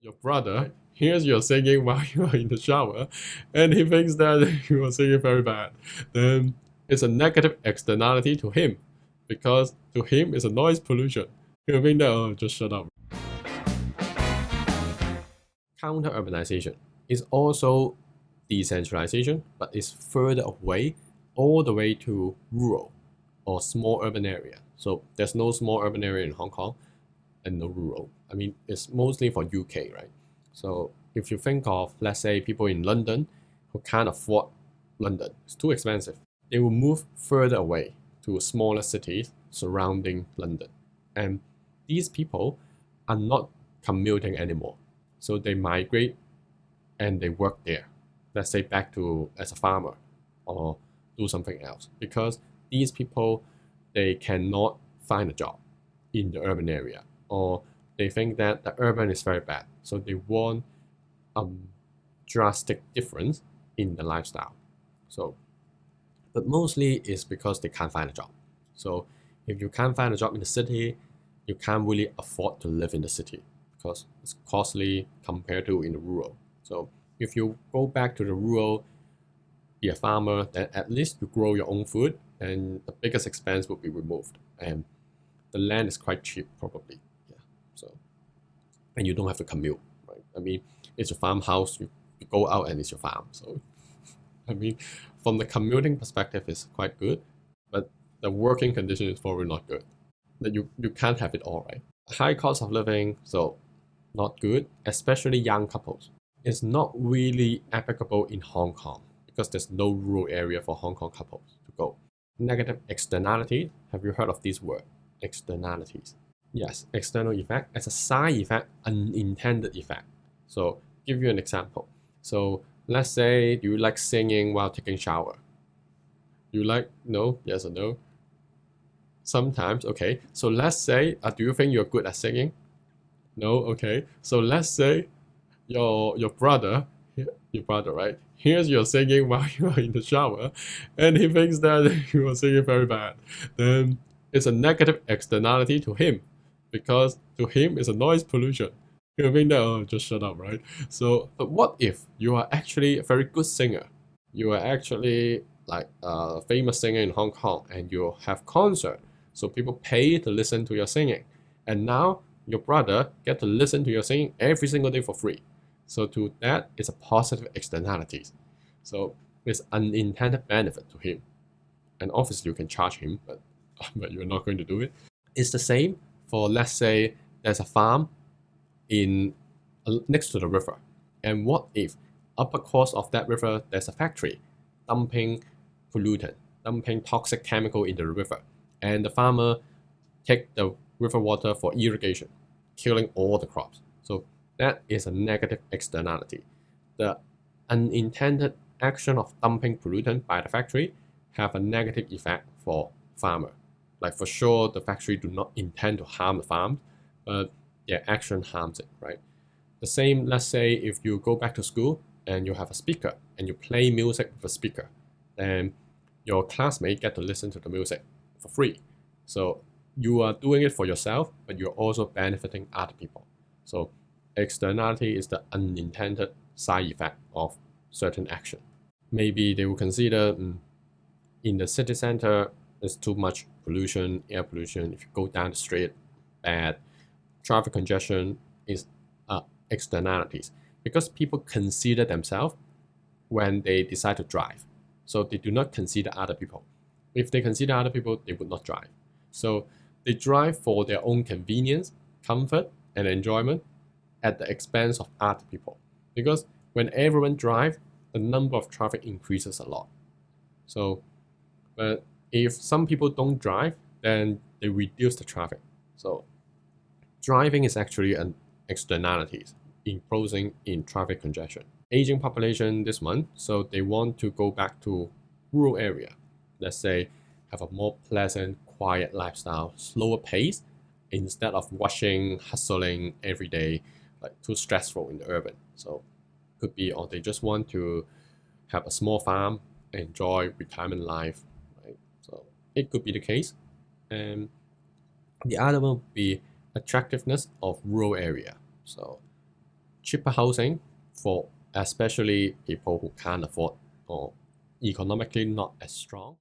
Your brother hears you singing while you are in the shower and he thinks that you are singing very bad, then it's a negative externality to him because to him it's a noise pollution. He'll think that, oh, just shut up. Counter-urbanization is also decentralization, but it's further away, all the way to rural or small urban area. So there's no small urban area in Hong Kong and no rural. I mean, it's mostly for UK, right? So if you think of, let's say, people in London who can't afford London, it's too expensive. They will move further away to smaller cities surrounding London. And these people are not commuting anymore. So they migrate and they work there. Let's say back to as a farmer or do something else. Because these people, they cannot find a job in the urban area, or they think that the urban is very bad. So they want a drastic difference in the lifestyle. So, but mostly it's because they can't find a job. So if you can't find a job in the city, you can't really afford to live in the city because it's costly compared to in the rural. So if you go back to the rural, be a farmer, then at least you grow your own food and the biggest expense will be removed. And the land is quite cheap probably. Yeah. So and you don't have to commute, right? I mean, it's a farmhouse, you go out and it's your farm. So I mean, from the commuting perspective, it's quite good, but the working condition is probably not good. That you can't have it all, right? High cost of living, so not good, especially young couples. It's not really applicable in Hong Kong because there's no rural area for Hong Kong couples to go. Negative externality, have you heard of this word? Externalities. Yes, external effect as a side effect, unintended effect. So give you an example. So let's say you like singing while taking shower. You like no, yes or no? Sometimes, okay. So let's say, do you think you're good at singing? No, okay. So let's say your brother, your brother, right, hears you singing while you are in the shower, and he thinks that you are singing very bad. Then it's a negative externality to him, because to him it's a noise pollution. He'll think that, oh, just shut up, right? So, but what if you are actually a very good singer? You are actually like a famous singer in Hong Kong, and you have concert, so people pay to listen to your singing, and now your brother get to listen to your singing every single day for free. So to that, it's a positive externalities. So it's unintended benefit to him. And obviously you can charge him, but but you're not going to do it. It's the same for, let's say, there's a farm in next to the river. And what if upper course of that river there's a factory dumping pollutant, dumping toxic chemical in the river, and the farmer take the river water for irrigation, killing all the crops. So that is a negative externality. The unintended action of dumping pollutant by the factory have a negative effect for farmer. Like for sure, the factory do not intend to harm the farm, but their action harms it, right? The same, let's say if you go back to school and you have a speaker and you play music with a speaker, then your classmate get to listen to the music for free. So you are doing it for yourself, but you're also benefiting other people. So externality is the unintended side effect of certain action. Maybe they will consider in the city center, there's too much pollution, air pollution. If you go down the street, bad. Traffic congestion is externalities because people consider themselves when they decide to drive. So they do not consider other people. If they consider other people, they would not drive. So they drive for their own convenience, comfort, and enjoyment at the expense of other people. Because when everyone drives, the number of traffic increases a lot. So, but if some people don't drive, then they reduce the traffic. So driving is actually an externality imposing in traffic congestion. Aging population this month, so they want to go back to rural area. Let's say have a more pleasant, quiet lifestyle, slower pace, instead of rushing, hustling every day, like too stressful in the urban. So could be, or they just want to have a small farm, enjoy retirement life, right? So it could be the case. And the other one would be attractiveness of rural area. So cheaper housing for especially people who can't afford or economically not as strong.